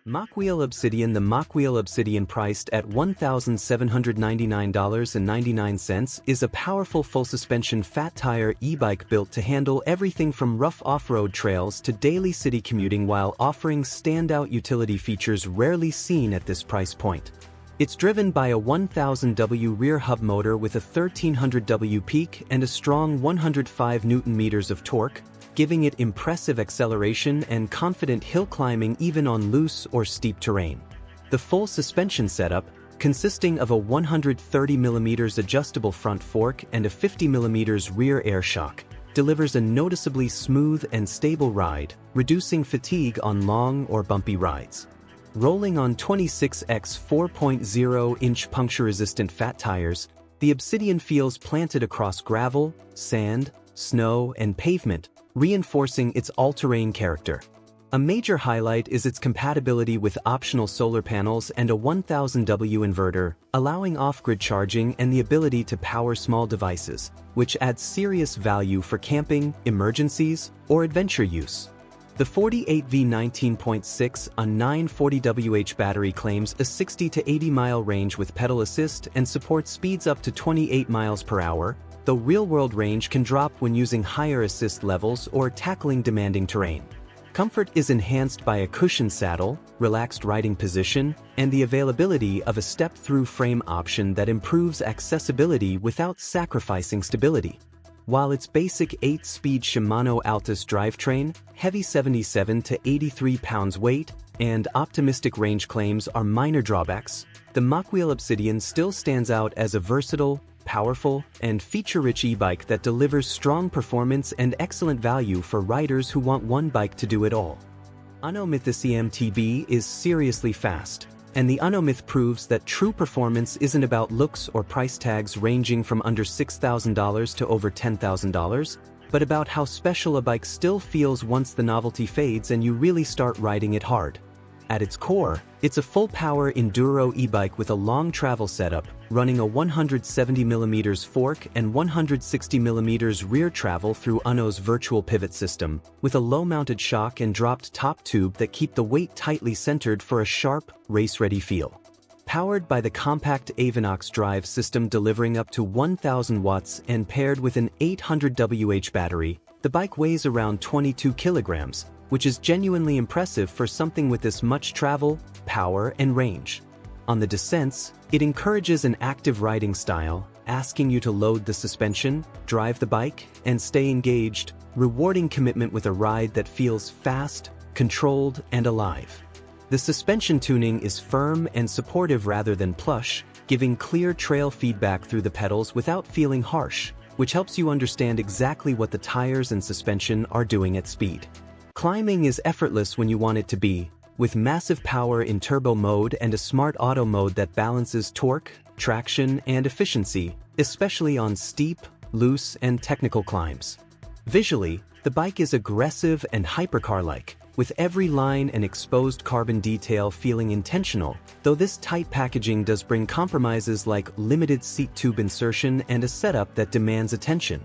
Mokwheel Obsidian. The Mokwheel Obsidian, priced at $1,799.99, is a powerful full-suspension fat tire e-bike built to handle everything from rough off-road trails to daily city commuting while offering standout utility features rarely seen at this price point. It's driven by a 1000W rear hub motor with a 1300W peak and a strong 105 Nm of torque, giving it impressive acceleration and confident hill climbing even on loose or steep terrain. The full suspension setup, consisting of a 130mm adjustable front fork and a 50mm rear air shock, delivers a noticeably smooth and stable ride, reducing fatigue on long or bumpy rides. Rolling on 26x 4.0-inch puncture-resistant fat tires, the Obsidian feels planted across gravel, sand, snow, and pavement, reinforcing its all-terrain character. A major highlight is its compatibility with optional solar panels and a 1000W inverter, allowing off-grid charging and the ability to power small devices, which adds serious value for camping, emergencies, or adventure use. The 48V19.6 on 940Wh battery claims a 60 to 80 mile range with pedal assist and supports speeds up to 28 miles per hour, though real-world range can drop when using higher assist levels or tackling demanding terrain. Comfort is enhanced by a cushioned saddle, relaxed riding position, and the availability of a step-through frame option that improves accessibility without sacrificing stability. While its basic 8-speed Shimano Altus drivetrain, heavy 77 to 83 pounds weight, and optimistic range claims are minor drawbacks, the Mokwheel Obsidian still stands out as a versatile, powerful, and feature-rich e-bike that delivers strong performance and excellent value for riders who want one bike to do it all. Unomyth. The CMTB is seriously fast, and the Unomyth proves that true performance isn't about looks or price tags ranging from under $6,000 to over $10,000, but about how special a bike still feels once the novelty fades and you really start riding it hard. At its core, it's a full-power enduro e-bike with a long travel setup, running a 170mm fork and 160mm rear travel through Uno's virtual pivot system, with a low-mounted shock and dropped top tube that keep the weight tightly centered for a sharp, race-ready feel. Powered by the compact Avinox drive system delivering up to 1000 watts and paired with an 800Wh battery, the bike weighs around 22 kilograms, which is genuinely impressive for something with this much travel, power, and range. On the descents, it encourages an active riding style, asking you to load the suspension, drive the bike, and stay engaged, rewarding commitment with a ride that feels fast, controlled, and alive. The suspension tuning is firm and supportive rather than plush, giving clear trail feedback through the pedals without feeling harsh, which helps you understand exactly what the tires and suspension are doing at speed. Climbing is effortless when you want it to be, with massive power in turbo mode and a smart auto mode that balances torque, traction, and efficiency, especially on steep, loose, and technical climbs. Visually, the bike is aggressive and hypercar-like, with every line and exposed carbon detail feeling intentional, though this tight packaging does bring compromises like limited seat tube insertion and a setup that demands attention.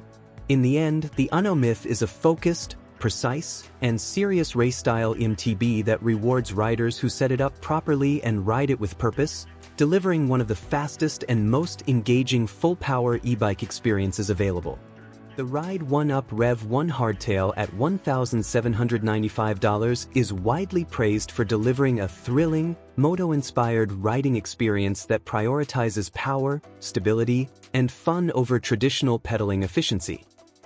In the end, the Unomyth is a focused, precise, and serious race-style MTB that rewards riders who set it up properly and ride it with purpose, delivering one of the fastest and most engaging full-power e-bike experiences available. The Ride1Up Rev1 hardtail at $1,795 is widely praised for delivering a thrilling, moto-inspired riding experience that prioritizes power, stability, and fun over traditional pedaling efficiency.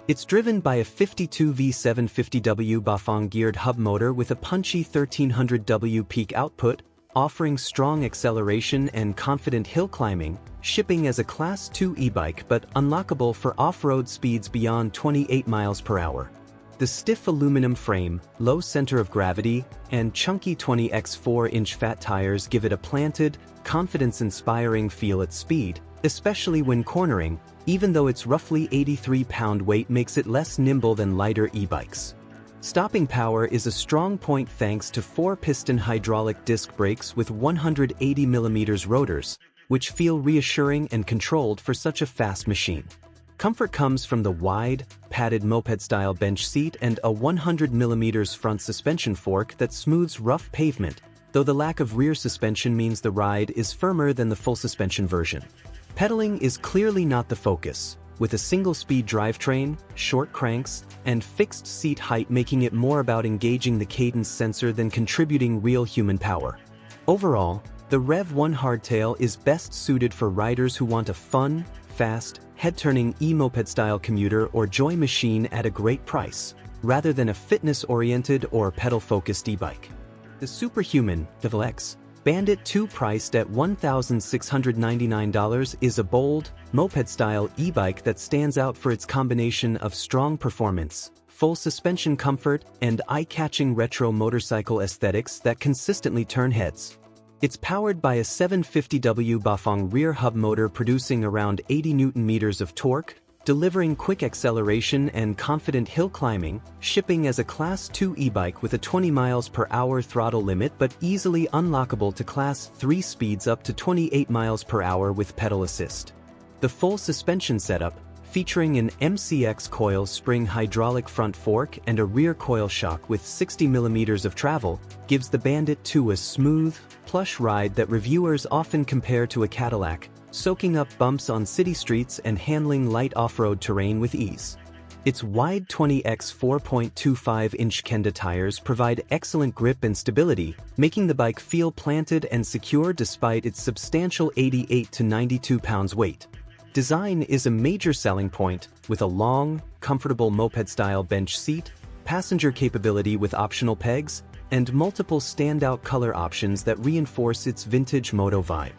It's driven by a 52V750W Bafang-geared hub motor with a punchy 1300W peak output, offering strong acceleration and confident hill climbing, shipping as a Class 2 e-bike but unlockable for off-road speeds beyond 28 miles per hour. The stiff aluminum frame, low center of gravity, and chunky 20x4-inch fat tires give it a planted, confidence-inspiring feel at speed, especially when cornering, even though its roughly 83-pound weight makes it less nimble than lighter e-bikes. Stopping power is a strong point thanks to 4-piston hydraulic disc brakes with 180mm rotors, which feel reassuring and controlled for such a fast machine. Comfort comes from the wide, padded moped-style bench seat and a 100mm front suspension fork that smooths rough pavement, though the lack of rear suspension means the ride is firmer than the full suspension version. Pedaling is clearly not the focus, with a single-speed drivetrain, short cranks, and fixed seat height making it more about engaging the cadence sensor than contributing real human power. Overall, the Rev1 hardtail is best suited for riders who want a fun, fast, head-turning e-moped-style commuter or joy machine at a great price, rather than a fitness-oriented or pedal-focused e-bike. The superhuman Vifa X Bandit 2, priced at $1,699, is a bold, moped-style e-bike that stands out for its combination of strong performance, full suspension comfort, and eye-catching retro motorcycle aesthetics that consistently turn heads. It's powered by a 750W Bafang rear hub motor producing around 80 Nm of torque, delivering quick acceleration and confident hill climbing, shipping as a Class 2 e-bike with a 20 mph throttle limit but easily unlockable to Class 3 speeds up to 28 mph with pedal assist. The full suspension setup, featuring an MCX coil spring hydraulic front fork and a rear coil shock with 60 mm of travel, gives the Bandit 2 a smooth, plush ride that reviewers often compare to a Cadillac, soaking up bumps on city streets and handling light off-road terrain with ease. Its wide 20x 4.25-inch Kenda tires provide excellent grip and stability, making the bike feel planted and secure despite its substantial 88 to 92 pounds weight. Design is a major selling point, with a long, comfortable moped-style bench seat, passenger capability with optional pegs, and multiple standout color options that reinforce its vintage moto vibe.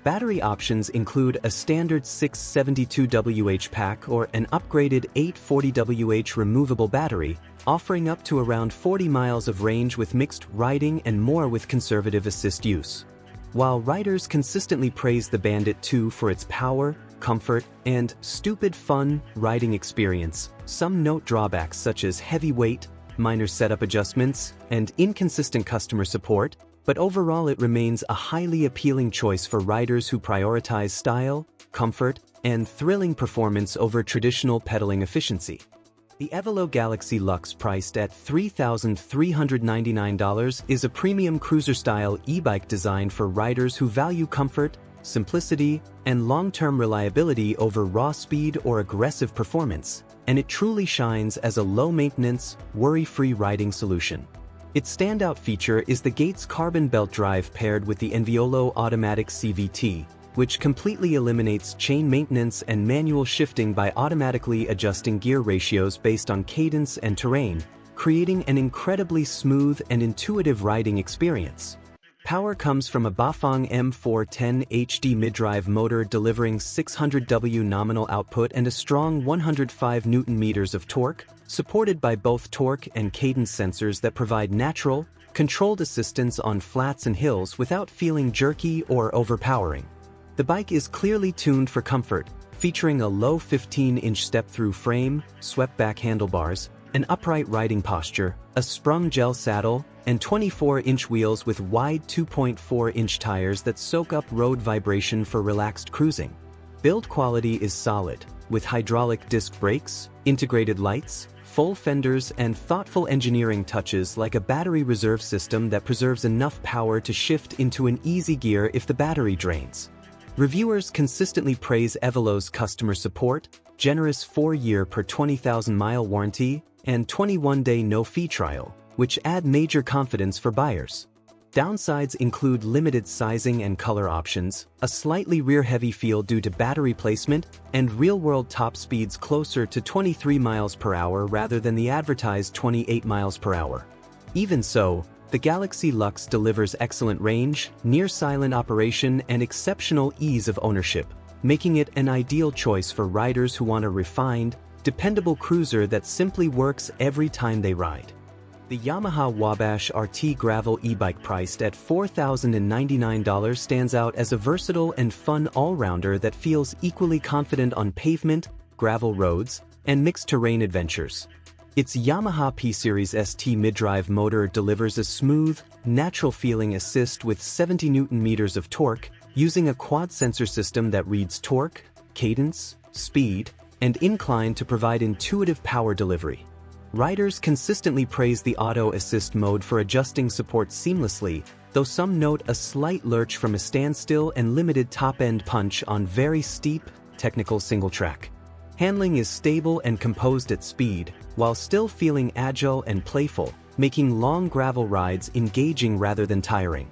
Battery options include a standard 672Wh pack or an upgraded 840Wh removable battery, offering up to around 40 miles of range with mixed riding and more with conservative assist use. While riders consistently praise the Bandit 2 for its power, comfort, and stupid fun riding experience, some note drawbacks such as heavy weight, minor setup adjustments, and inconsistent customer support, but overall it remains a highly appealing choice for riders who prioritize style, comfort, and thrilling performance over traditional pedaling efficiency. The Evelo Galaxy Lux, priced at $3,399, is a premium cruiser-style e-bike designed for riders who value comfort, simplicity, and long-term reliability over raw speed or aggressive performance, and it truly shines as a low-maintenance, worry-free riding solution. Its standout feature is the Gates carbon belt drive paired with the Enviolo automatic CVT, which completely eliminates chain maintenance and manual shifting by automatically adjusting gear ratios based on cadence and terrain, creating an incredibly smooth and intuitive riding experience. Power comes from a Bafang M410 HD mid-drive motor delivering 600W nominal output and a strong 105 Nm of torque, supported by both torque and cadence sensors that provide natural, controlled assistance on flats and hills without feeling jerky or overpowering. The bike is clearly tuned for comfort, featuring a low 15-inch step-through frame, swept-back handlebars, an upright riding posture, a sprung gel saddle, and 24-inch wheels with wide 2.4-inch tires that soak up road vibration for relaxed cruising. Build quality is solid, with hydraulic disc brakes, integrated lights, full fenders, and thoughtful engineering touches like a battery reserve system that preserves enough power to shift into an easy gear if the battery drains. Reviewers consistently praise Evelo's customer support, generous 4-year per 20,000-mile warranty, and 21-day no-fee trial, which add major confidence for buyers. Downsides include limited sizing and color options, a slightly rear-heavy feel due to battery placement, and real-world top speeds closer to 23 mph rather than the advertised 28 mph. Even so, the Galaxy Lux delivers excellent range, near-silent operation, and exceptional ease of ownership, making it an ideal choice for riders who want a refined, dependable cruiser that simply works every time they ride. The Yamaha Wabash RT gravel e-bike, priced at $4,099, stands out as a versatile and fun all-rounder that feels equally confident on pavement, gravel roads, and mixed terrain adventures. Its Yamaha P-Series ST mid-drive motor delivers a smooth, natural-feeling assist with 70 Nm of torque, using a quad sensor system that reads torque, cadence, speed, and incline to provide intuitive power delivery. Riders consistently praise the auto assist mode for adjusting support seamlessly, though some note a slight lurch from a standstill and limited top-end punch on very steep, technical single-track. Handling is stable and composed at speed, while still feeling agile and playful, making long gravel rides engaging rather than tiring.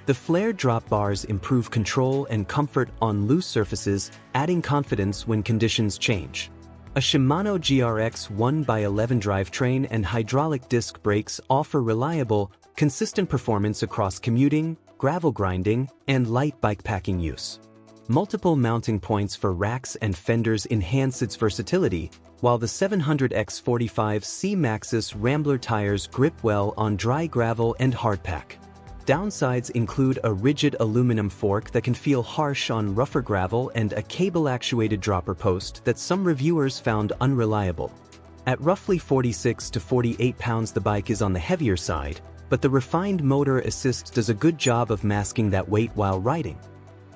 The flared drop bars improve control and comfort on loose surfaces, adding confidence when conditions change. A Shimano GRX 1x11 drivetrain and hydraulic disc brakes offer reliable, consistent performance across commuting, gravel grinding, and light bikepacking use. Multiple mounting points for racks and fenders enhance its versatility, while the 700X45C Maxxis Rambler tires grip well on dry gravel and hardpack. Downsides include a rigid aluminum fork that can feel harsh on rougher gravel and a cable-actuated dropper post that some reviewers found unreliable. At roughly 46 to 48 pounds, the bike is on the heavier side, but the refined motor assist does a good job of masking that weight while riding.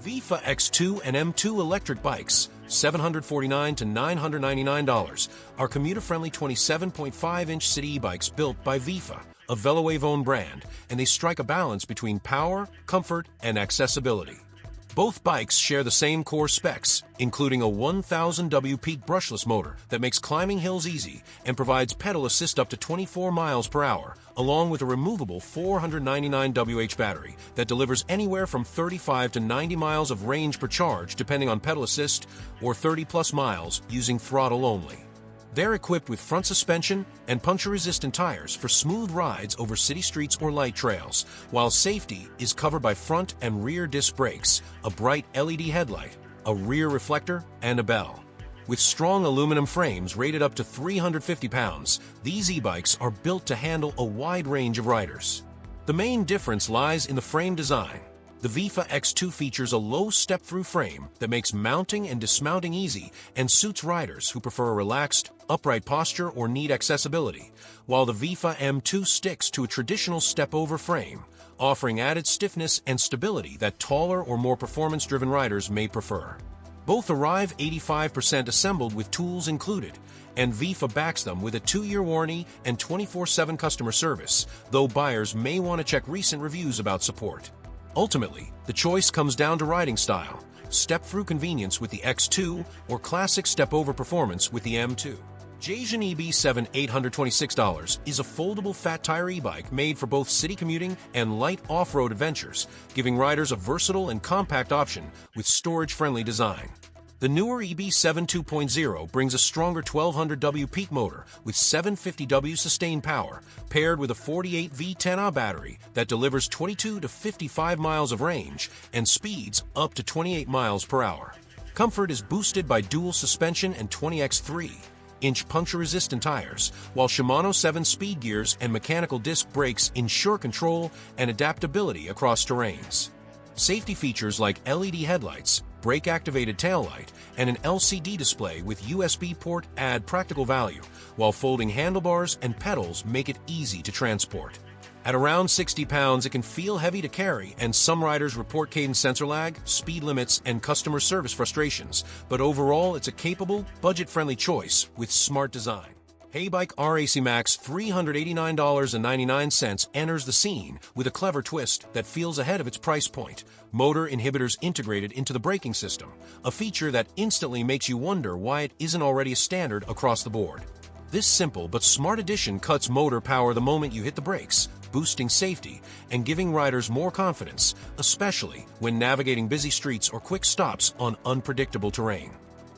Vifa X2 and M2 electric bikes, $749 to $999, are commuter-friendly 27.5-inch city e-bikes built by Vifa, a Velotric brand, and they strike a balance between power, comfort, and accessibility. Both bikes share the same core specs, including a 1000W peak brushless motor that makes climbing hills easy and provides pedal assist up to 24 miles per hour, along with a removable 499Wh battery that delivers anywhere from 35 to 90 miles of range per charge depending on pedal assist, or 30+ miles using throttle only. They're equipped with front suspension and puncture-resistant tires for smooth rides over city streets or light trails, while safety is covered by front and rear disc brakes, a bright LED headlight, a rear reflector, and a bell. With strong aluminum frames rated up to 350 pounds, these e-bikes are built to handle a wide range of riders. The main difference lies in the frame design. The Vifa X2 features a low step-through frame that makes mounting and dismounting easy and suits riders who prefer a relaxed, upright posture or need accessibility, while the Vifa M2 sticks to a traditional step-over frame, offering added stiffness and stability that taller or more performance-driven riders may prefer. Both arrive 85% assembled with tools included, and Vifa backs them with a 2-year warranty and 24/7 customer service, though buyers may want to check recent reviews about support. Ultimately, the choice comes down to riding style: step-through convenience with the X2 or classic step-over performance with the M2. Jian EB7.0 $826 is a foldable fat tire e-bike made for both city commuting and light off-road adventures, giving riders a versatile and compact option with storage-friendly design. The newer EB7 2.0 brings a stronger 1200W peak motor with 750W sustained power, paired with a 48V10Ah battery that delivers 22 to 55 miles of range and speeds up to 28 miles per hour. Comfort is boosted by dual suspension and 20x3-inch puncture-resistant tires, while Shimano 7-speed gears and mechanical disc brakes ensure control and adaptability across terrains. Safety features like LED headlights, brake-activated taillight, and an LCD display with USB port add practical value, while folding handlebars and pedals make it easy to transport. At around 60 pounds, it can feel heavy to carry, and some riders report cadence sensor lag, speed limits, and customer service frustrations, but overall it's a capable, budget-friendly choice with smart design. Heybike Raac Max $389.99 enters the scene with a clever twist that feels ahead of its price point. Motor inhibitors integrated into the braking system, a feature that instantly makes you wonder why it isn't already a standard across the board. This simple but smart addition cuts motor power the moment you hit the brakes, boosting safety and giving riders more confidence, especially when navigating busy streets or quick stops on unpredictable terrain.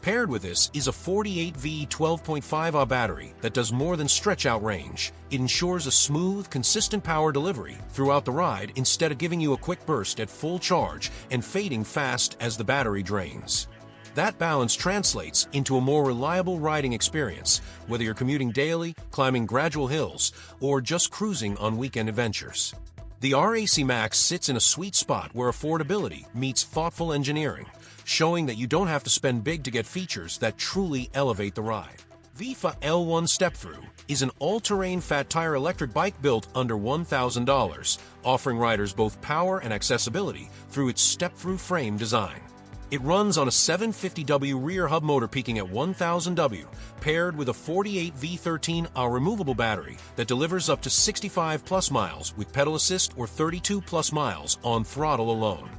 Paired with this is a 48V 12.5Ah battery that does more than stretch out range. It ensures a smooth, consistent power delivery throughout the ride instead of giving you a quick burst at full charge and fading fast as the battery drains. That balance translates into a more reliable riding experience, whether you're commuting daily, climbing gradual hills, or just cruising on weekend adventures. The Raac Max sits in a sweet spot where affordability meets thoughtful engineering, showing that you don't have to spend big to get features that truly elevate the ride. Vifa L1 Step is an all-terrain fat tire electric bike built under $1,000, offering riders both power and accessibility through its step-through frame design. It runs on a 750W rear hub motor peaking at 1000W, paired with a 48V13 removable battery that delivers up to 65 plus miles with pedal assist or 32 plus miles on throttle alone.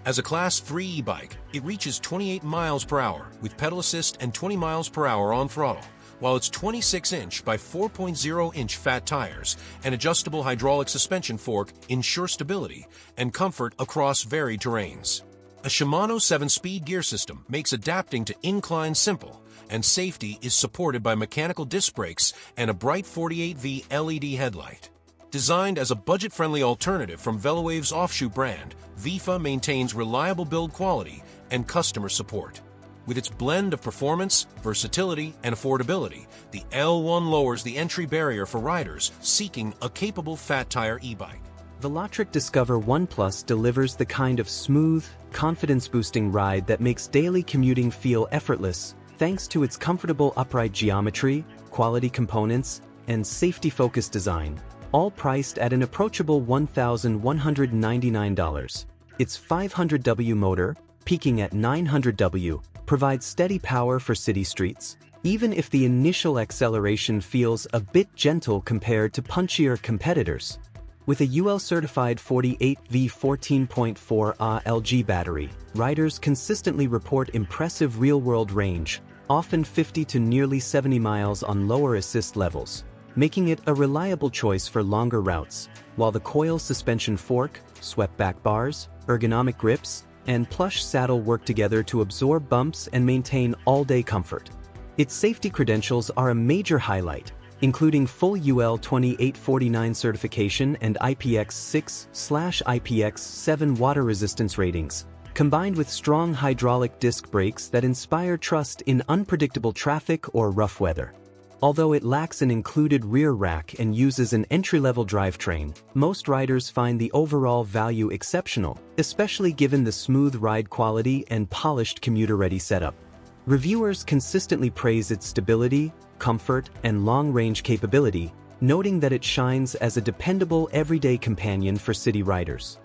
As a Class 3 e-bike, it reaches 28 miles per hour with pedal assist and 20 miles per hour on throttle, while its 26-inch by 4.0-inch fat tires and adjustable hydraulic suspension fork ensure stability and comfort across varied terrains. A Shimano 7-speed gear system makes adapting to incline simple, and safety is supported by mechanical disc brakes and a bright 48V LED headlight. Designed as a budget-friendly alternative from Velowave's offshoot brand, Vifa maintains reliable build quality and customer support. With its blend of performance, versatility, and affordability, the L1 lowers the entry barrier for riders seeking a capable fat tire e-bike. Velotric Discover 1 Plus delivers the kind of smooth, confidence-boosting ride that makes daily commuting feel effortless, thanks to its comfortable upright geometry, quality components, and safety-focused design, all priced at an approachable $1,199. Its 500W motor, peaking at 900W, provides steady power for city streets, even if the initial acceleration feels a bit gentle compared to punchier competitors. With a UL-certified 48V14.4 LG battery, riders consistently report impressive real-world range, often 50 to nearly 70 miles on lower assist levels, making it a reliable choice for longer routes, while the coil suspension fork, swept back bars, ergonomic grips, and plush saddle work together to absorb bumps and maintain all-day comfort. Its safety credentials are a major highlight, including full UL 2849 certification and IPX6/IPX7 water resistance ratings, combined with strong hydraulic disc brakes that inspire trust in unpredictable traffic or rough weather. Although it lacks an included rear rack and uses an entry-level drivetrain, most riders find the overall value exceptional, especially given the smooth ride quality and polished commuter-ready setup. Reviewers consistently praise its stability, comfort, and long-range capability, noting that it shines as a dependable everyday companion for city riders.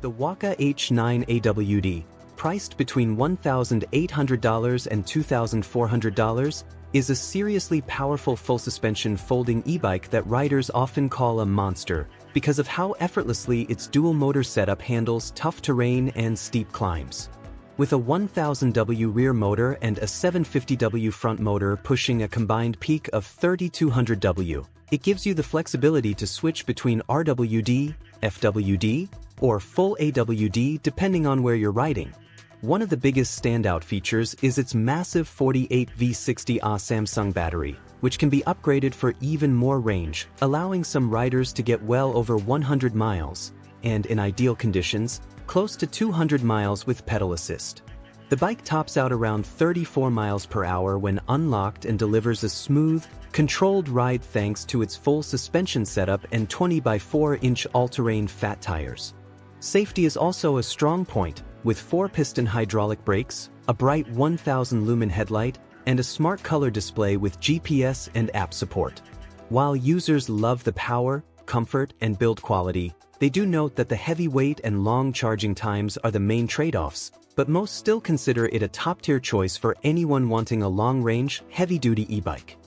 The Wallke H9 AWD, priced between $1,800 and $2,400, is a seriously powerful full-suspension folding e-bike that riders often call a monster because of how effortlessly its dual-motor setup handles tough terrain and steep climbs. With a 1000W rear motor and a 750W front motor pushing a combined peak of 3200W, it gives you the flexibility to switch between RWD, FWD, or full AWD depending on where you're riding. One of the biggest standout features is its massive 48V60 Samsung battery, which can be upgraded for even more range, allowing some riders to get well over 100 miles, and in ideal conditions, close to 200 miles with pedal assist. The bike tops out around 34 miles per hour when unlocked and delivers a smooth, controlled ride thanks to its full suspension setup and 20x4-inch all-terrain fat tires. Safety is also a strong point, with 4-piston hydraulic brakes, a bright 1000-lumen headlight, and a smart color display with GPS and app support. While users love the power, comfort, and build quality, they do note that the heavy weight and long charging times are the main trade-offs, but most still consider it a top-tier choice for anyone wanting a long-range, heavy-duty e-bike.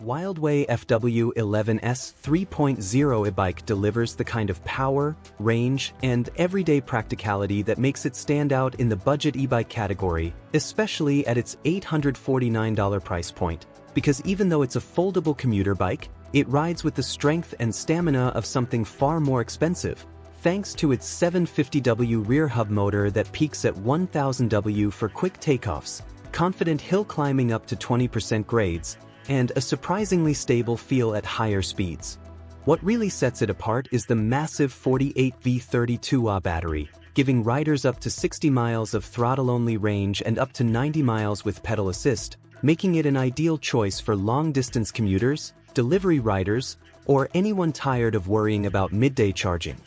Wildeway FW11S 3.0 e-bike delivers the kind of power, range, and everyday practicality that makes it stand out in the budget e-bike category, especially at its $849 price point, because even though it's a foldable commuter bike, it rides with the strength and stamina of something far more expensive, thanks to its 750W rear hub motor that peaks at 1000W for quick takeoffs, confident hill climbing up to 20% grades, and a surprisingly stable feel at higher speeds. What really sets it apart is the massive 48V32Ah battery, giving riders up to 60 miles of throttle-only range and up to 90 miles with pedal assist, making it an ideal choice for long-distance commuters, delivery riders, or anyone tired of worrying about midday charging.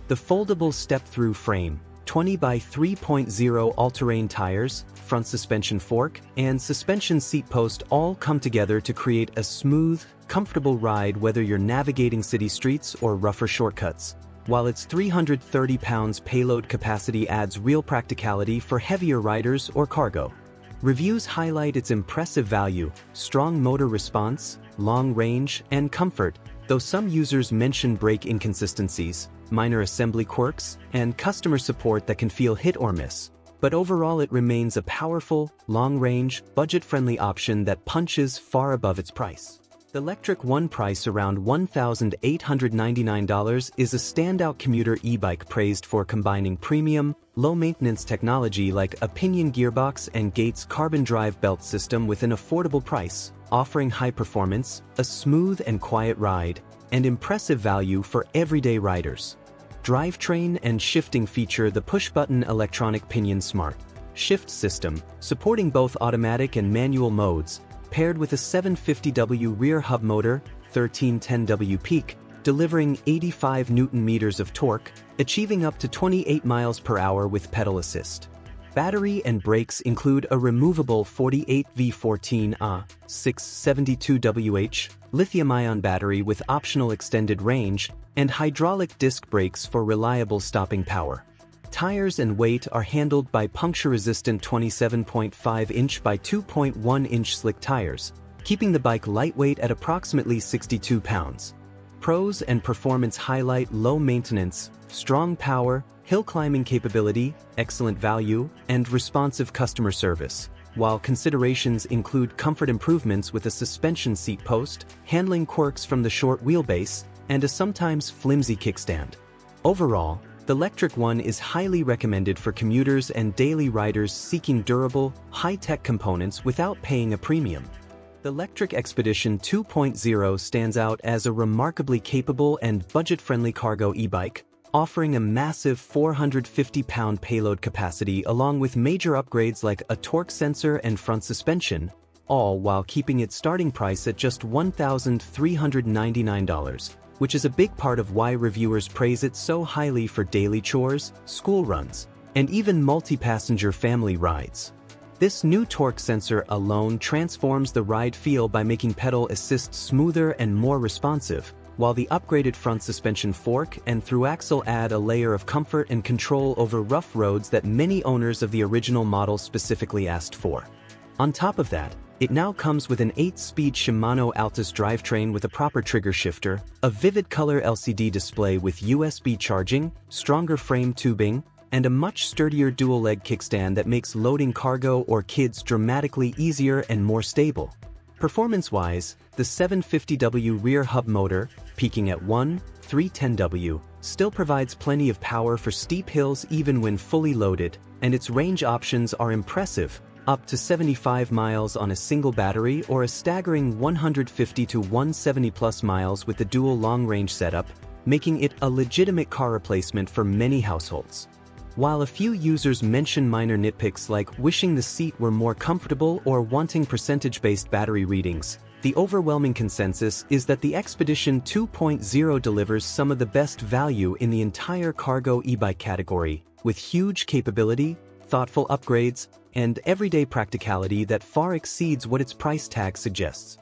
The foldable step-through frame, 20x3.0 all-terrain tires, front suspension fork, and suspension seat post all come together to create a smooth, comfortable ride whether you're navigating city streets or rougher shortcuts. while its 330 pounds payload capacity adds real practicality for heavier riders or cargo. Reviews highlight its impressive value, strong motor response, long range, and comfort, though some users mention brake inconsistencies, minor assembly quirks, and customer support that can feel hit or miss. But overall it remains a powerful, long-range, budget-friendly option that punches far above its price. The Lectric One price around $1,899 is a standout commuter e-bike praised for combining premium, low-maintenance technology like a pinion gearbox and Gates carbon drive belt system with an affordable price, offering high performance, a smooth and quiet ride, and impressive value for everyday riders. Drivetrain and shifting feature the push-button electronic pinion smart shift system, supporting both automatic and manual modes, paired with a 750W rear hub motor, 1310W peak, delivering 85 Nm of torque, achieving up to 28 miles per hour with pedal assist. Battery and brakes include a removable 48V14A 672Wh lithium-ion battery with optional extended range, and hydraulic disc brakes for reliable stopping power. Tires and weight are handled by puncture-resistant 27.5-inch by 2.1-inch slick tires, keeping the bike lightweight at approximately 62 pounds. Pros and performance highlight low maintenance, strong power, hill climbing capability, excellent value, and responsive customer service, while considerations include comfort improvements with a suspension seat post, handling quirks from the short wheelbase, and a sometimes flimsy kickstand. Overall, the Lectric One is highly recommended for commuters and daily riders seeking durable, high-tech components without paying a premium. The Lectric Expedition 2.0 stands out as a remarkably capable and budget-friendly cargo e-bike, offering a massive 450-pound payload capacity along with major upgrades like a torque sensor and front suspension, all while keeping its starting price at just $1,399, which is a big part of why reviewers praise it so highly for daily chores, school runs, and even multi-passenger family rides. This new torque sensor alone transforms the ride feel by making pedal assist smoother and more responsive, while the upgraded front suspension fork and through-axle add a layer of comfort and control over rough roads that many owners of the original model specifically asked for. On top of that, it now comes with an 8-speed Shimano Altus drivetrain with a proper trigger shifter, a vivid color LCD display with USB charging, stronger frame tubing, and a much sturdier dual-leg kickstand that makes loading cargo or kids dramatically easier and more stable. Performance-wise, the 750W rear hub motor, peaking at 310W, still provides plenty of power for steep hills even when fully loaded, and its range options are impressive, up to 75 miles on a single battery or a staggering 150 to 170 plus miles with the dual long-range setup, making it a legitimate car replacement for many households. While a few users mention minor nitpicks like wishing the seat were more comfortable or wanting percentage-based battery readings, the overwhelming consensus is that the Expedition 2.0 delivers some of the best value in the entire cargo e-bike category, with huge capability, thoughtful upgrades, and everyday practicality that far exceeds what its price tag suggests.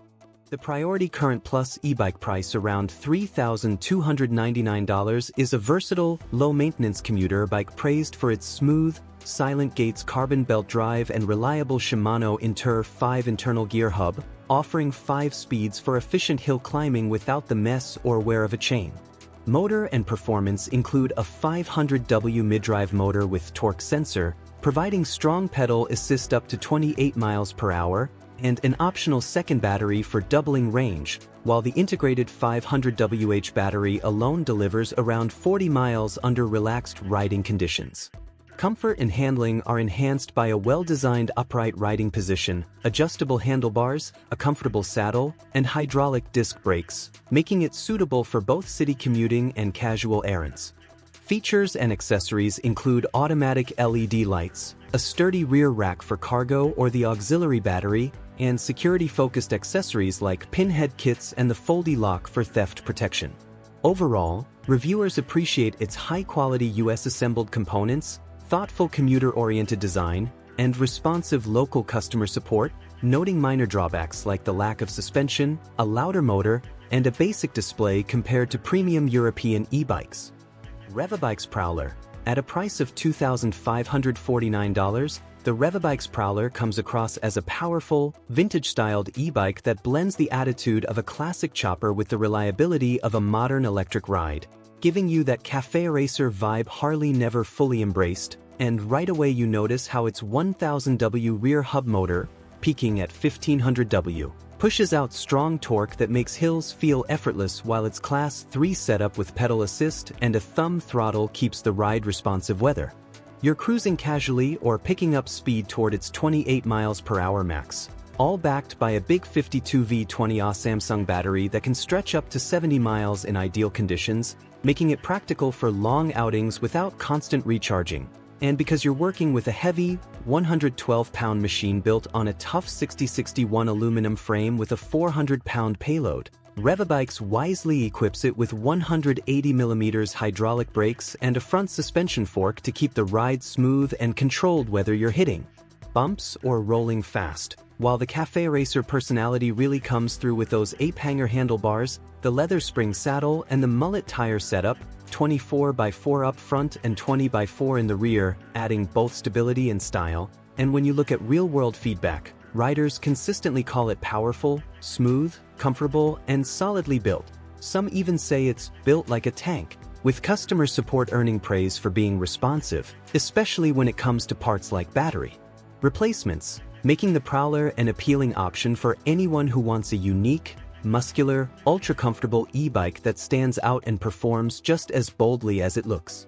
The Priority Current Plus e-bike price around $3,299 is a versatile, low-maintenance commuter bike praised for its smooth, silent Gates carbon belt drive and reliable Shimano Inter 5 internal gear hub, offering 5 speeds for efficient hill climbing without the mess or wear of a chain. Motor and performance include a 500W mid-drive motor with torque sensor, providing strong pedal assist up to 28 miles per hour, and an optional second battery for doubling range, while the integrated 500Wh battery alone delivers around 40 miles under relaxed riding conditions. Comfort and handling are enhanced by a well-designed upright riding position, adjustable handlebars, a comfortable saddle, and hydraulic disc brakes, making it suitable for both city commuting and casual errands. Features and accessories include automatic LED lights, a sturdy rear rack for cargo or the auxiliary battery, and security-focused accessories like pinhead kits and the foldy lock for theft protection. Overall, reviewers appreciate its high-quality US-assembled components, thoughtful commuter-oriented design, and responsive local customer support, noting minor drawbacks like the lack of suspension, a louder motor, and a basic display compared to premium European e-bikes. Revikes Prowler. At a price of $2,549, the Revikes Prowler comes across as a powerful, vintage-styled e-bike that blends the attitude of a classic chopper with the reliability of a modern electric ride, giving you that cafe racer vibe Harley never fully embraced. And right away you notice how its 1000W rear hub motor, peaking at 1500W, pushes out strong torque that makes hills feel effortless, while its Class 3 setup with pedal assist and a thumb throttle keeps the ride responsive whether you're cruising casually or picking up speed toward its 28 miles per hour max. All backed by a big 52V20Ah Samsung battery that can stretch up to 70 miles in ideal conditions, making it practical for long outings without constant recharging. And because you're working with a heavy, 112-pound machine built on a tough 6061 aluminum frame with a 400-pound payload, Revikes wisely equips it with 180mm hydraulic brakes and a front suspension fork to keep the ride smooth and controlled whether you're hitting bumps or rolling fast. While the cafe racer personality really comes through with those ape-hanger handlebars, the leather spring saddle, and the mullet tire setup, 24x4 up front and 20x4 in the rear, adding both stability and style. And when you look at real-world feedback, riders consistently call it powerful, smooth, comfortable, and solidly built. Some even say it's built like a tank, with customer support earning praise for being responsive, especially when it comes to parts like battery replacements, making the Prowler an appealing option for anyone who wants a unique, muscular, ultra-comfortable e-bike that stands out and performs just as boldly as it looks.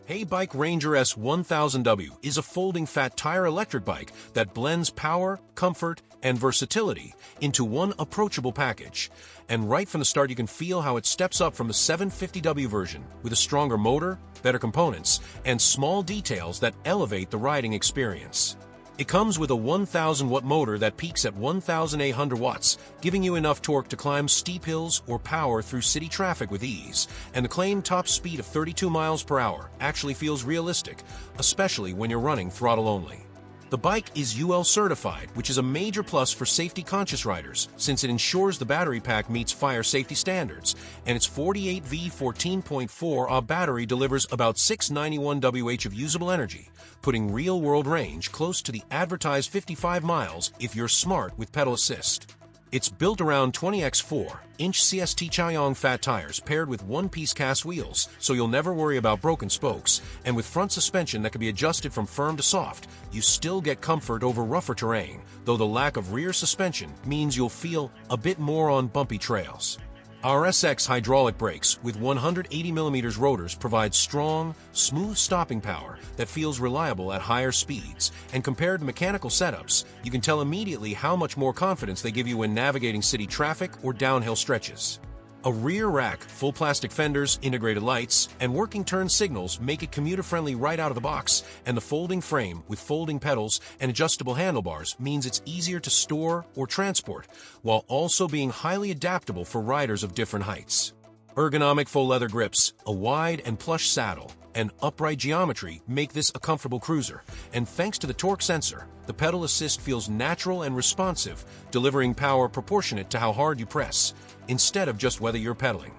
Heybike Ranger S 1000W is a folding fat tire electric bike that blends power, comfort, and versatility into one approachable package. And right from the start you can feel how it steps up from the 750W version with a stronger motor, better components, and small details that elevate the riding experience. It comes with a 1000-watt motor that peaks at 1800 watts, giving you enough torque to climb steep hills or power through city traffic with ease, and the claimed top speed of 32 miles per hour actually feels realistic, especially when you're running throttle only. The bike is UL certified, which is a major plus for safety-conscious riders, since it ensures the battery pack meets fire safety standards, and its 48V 14.4Ah battery delivers about 691 Wh of usable energy, putting real-world range close to the advertised 55 miles if you're smart with pedal assist. It's built around 20x4-inch CST Chaoyang fat tires paired with one-piece cast wheels, so you'll never worry about broken spokes, and with front suspension that can be adjusted from firm to soft, you still get comfort over rougher terrain, though the lack of rear suspension means you'll feel a bit more on bumpy trails. Our SX hydraulic brakes with 180mm rotors provide strong, smooth stopping power that feels reliable at higher speeds, and compared to mechanical setups, you can tell immediately how much more confidence they give you when navigating city traffic or downhill stretches. A rear rack, full plastic fenders, integrated lights, and working turn signals make it commuter-friendly right out of the box, and the folding frame with folding pedals and adjustable handlebars means it's easier to store or transport, while also being highly adaptable for riders of different heights. Ergonomic faux leather grips, a wide and plush saddle, and upright geometry make this a comfortable cruiser, and thanks to the torque sensor, the pedal assist feels natural and responsive, delivering power proportionate to how hard you press, instead of just whether you're pedaling.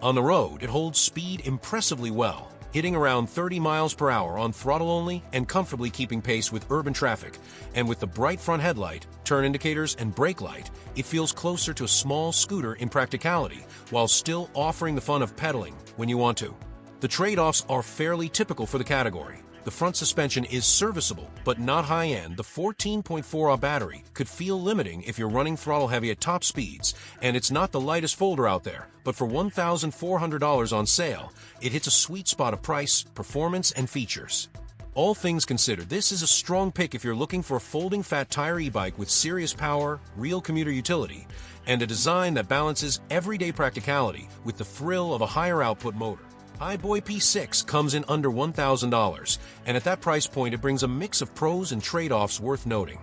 On the road, it holds speed impressively well, hitting around 30 miles per hour on throttle only and comfortably keeping pace with urban traffic. And with the bright front headlight, turn indicators, and brake light, it feels closer to a small scooter in practicality, while still offering the fun of pedaling when you want to. The trade-offs are fairly typical for the category. The front suspension is serviceable, but not high-end. The 14.4Ah battery could feel limiting if you're running throttle heavy at top speeds, and it's not the lightest folder out there, but for $1,400 on sale, it hits a sweet spot of price, performance, and features. All things considered, this is a strong pick if you're looking for a folding fat tire e-bike with serious power, real commuter utility, and a design that balances everyday practicality with the thrill of a higher output motor. Hiboy P6 comes in under $1,000, and at that price point it brings a mix of pros and trade-offs worth noting.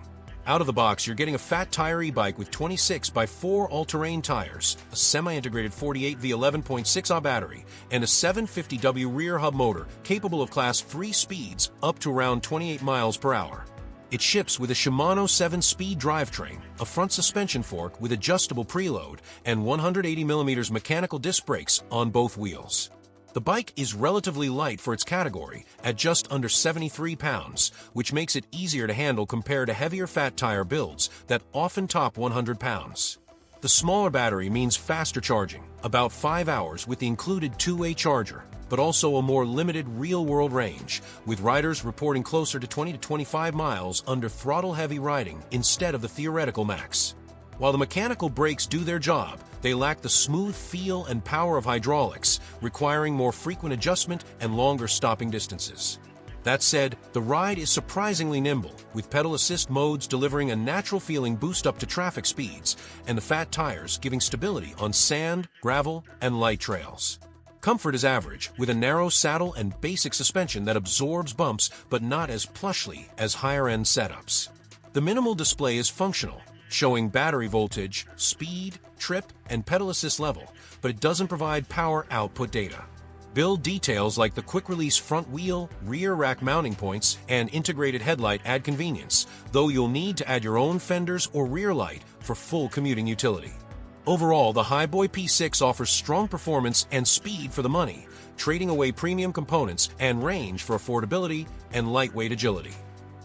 Out of the box, you're getting a fat tire e-bike with 26x4 all-terrain tires, a semi-integrated 48V 11.6Ah battery, and a 750W rear hub motor capable of Class 3 speeds up to around 28 miles per hour. It ships with a Shimano 7-speed drivetrain, a front suspension fork with adjustable preload, and 180mm mechanical disc brakes on both wheels. The bike is relatively light for its category at just under 73 pounds, which makes it easier to handle compared to heavier fat tire builds that often top 100 pounds. The smaller battery means faster charging, about 5 hours with the included two-way charger, but also a more limited real-world range, with riders reporting closer to 20 to 25 miles under throttle-heavy riding instead of the theoretical max. While the mechanical brakes do their job, they lack the smooth feel and power of hydraulics, requiring more frequent adjustment and longer stopping distances. That said, the ride is surprisingly nimble, with pedal assist modes delivering a natural-feeling boost up to traffic speeds, and the fat tires giving stability on sand, gravel, and light trails. Comfort is average, with a narrow saddle and basic suspension that absorbs bumps but not as plushly as higher-end setups. The minimal display is functional, showing battery voltage, speed, trip, and pedal assist level, but it doesn't provide power output data. Build details like the quick-release front wheel, rear rack mounting points, and integrated headlight add convenience, though you'll need to add your own fenders or rear light for full commuting utility. Overall, the Hiboy P6 offers strong performance and speed for the money, trading away premium components and range for affordability and lightweight agility.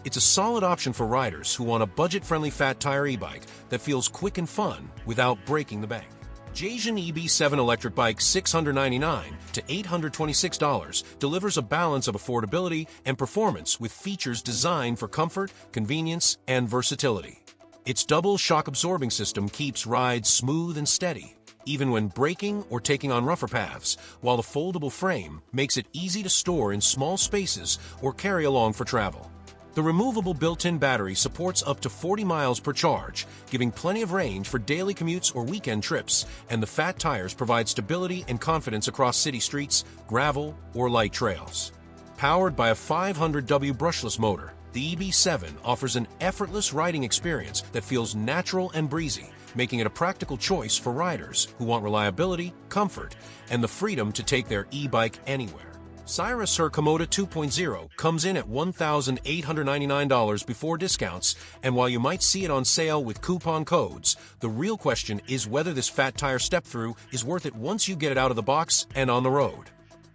It's a solid option for riders who want a budget-friendly fat tire e-bike that feels quick and fun without breaking the bank. Jian EB7 electric bike $699 to $826 delivers a balance of affordability and performance with features designed for comfort, convenience, and versatility. Its double shock-absorbing system keeps rides smooth and steady, even when braking or taking on rougher paths, while the foldable frame makes it easy to store in small spaces or carry along for travel. The removable built-in battery supports up to 40 miles per charge, giving plenty of range for daily commutes or weekend trips, and the fat tires provide stability and confidence across city streets, gravel, or light trails. Powered by a 500W brushless motor, the EB7 offers an effortless riding experience that feels natural and breezy, making it a practical choice for riders who want reliability, comfort, and the freedom to take their e-bike anywhere. Cyrusher Komodo 2.0 comes in at $1,899 before discounts, and while you might see it on sale with coupon codes, the real question is whether this fat tire step-through is worth it once you get it out of the box and on the road.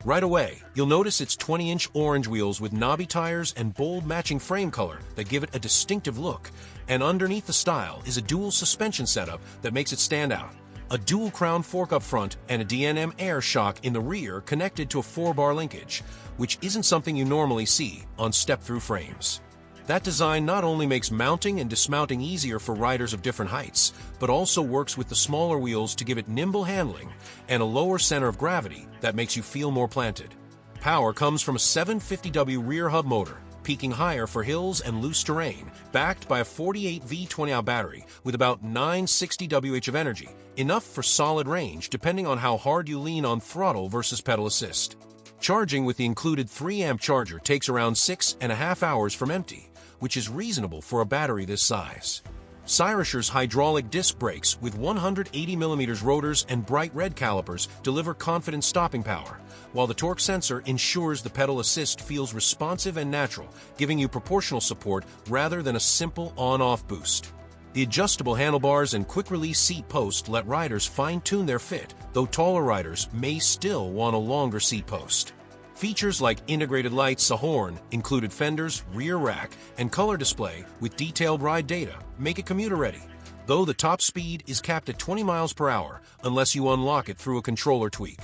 Right away, you'll notice its 20-inch orange wheels with knobby tires and bold matching frame color that give it a distinctive look, and underneath the style is a dual suspension setup that makes it stand out. A dual crown fork up front and a DNM air shock in the rear connected to a 4-bar linkage, which isn't something you normally see on step-through frames. That design not only makes mounting and dismounting easier for riders of different heights, but also works with the smaller wheels to give it nimble handling and a lower center of gravity that makes you feel more planted. Power comes from a 750W rear hub motor, peaking higher for hills and loose terrain, backed by a 48V20Ah battery with about 960 Wh of energy, enough for solid range depending on how hard you lean on throttle versus pedal assist. Charging with the included 3-amp charger takes around 6.5 hours from empty, which is reasonable for a battery this size. Cyrusher's hydraulic disc brakes with 180mm rotors and bright red calipers deliver confident stopping power, while the torque sensor ensures the pedal assist feels responsive and natural, giving you proportional support rather than a simple on-off boost. The adjustable handlebars and quick-release seat post let riders fine-tune their fit, though taller riders may still want a longer seat post. Features like integrated lights, a horn, included fenders, rear rack, and color display with detailed ride data make it commuter-ready, though the top speed is capped at 20 miles per hour unless you unlock it through a controller tweak.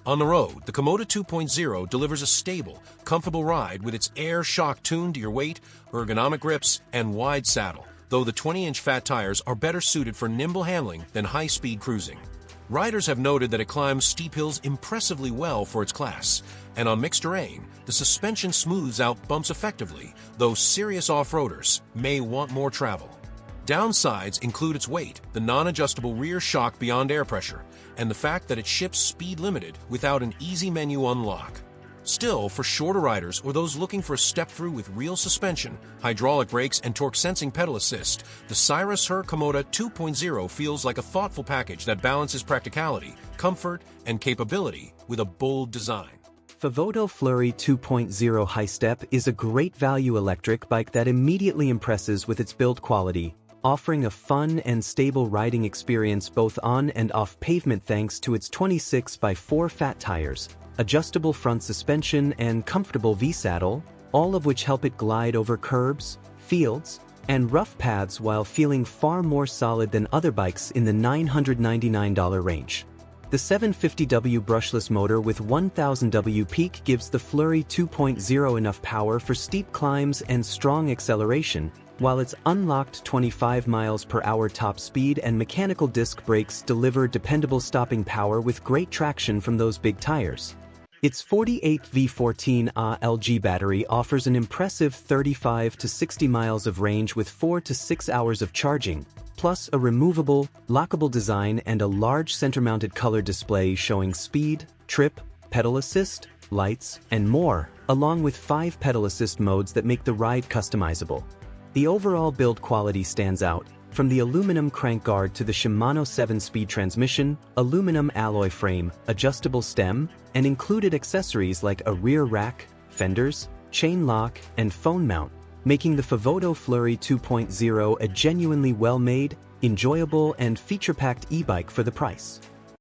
On the road, the Komodo 2.0 delivers a stable, comfortable ride with its air shock tuned to your weight, ergonomic grips, and wide saddle, though the 20-inch fat tires are better suited for nimble handling than high-speed cruising. Riders have noted that it climbs steep hills impressively well for its class, and on mixed terrain, the suspension smooths out bumps effectively, though serious off-roaders may want more travel. Downsides include its weight, the non-adjustable rear shock beyond air pressure, and the fact that it ships speed-limited without an easy menu unlock. Still, for shorter riders or those looking for a step-through with real suspension, hydraulic brakes, and torque-sensing pedal assist, the Cyrusher Komodo 2.0 feels like a thoughtful package that balances practicality, comfort, and capability with a bold design. Favoto Flurry 2.0 High Step is a great value electric bike that immediately impresses with its build quality, offering a fun and stable riding experience both on and off pavement thanks to its 26x4 fat tires. adjustable front suspension and comfortable V-saddle, all of which help it glide over curbs, fields, and rough paths while feeling far more solid than other bikes in the $999 range. The 750W brushless motor with 1000W peak gives the Flurry 2.0 enough power for steep climbs and strong acceleration, while its unlocked 25 miles per hour top speed and mechanical disc brakes deliver dependable stopping power with great traction from those big tires. Its 48V14 LG battery offers an impressive 35 to 60 miles of range with 4 to 6 hours of charging, plus a removable, lockable design and a large center-mounted color display showing speed, trip, pedal assist, lights, and more, along with 5 pedal assist modes that make the ride customizable. The overall build quality stands out, from the aluminum crank guard to the Shimano 7-speed transmission, aluminum alloy frame, adjustable stem, and included accessories like a rear rack, fenders, chain lock, and phone mount, making the Favoto Flurry 2.0 a genuinely well-made, enjoyable, and feature-packed e-bike for the price.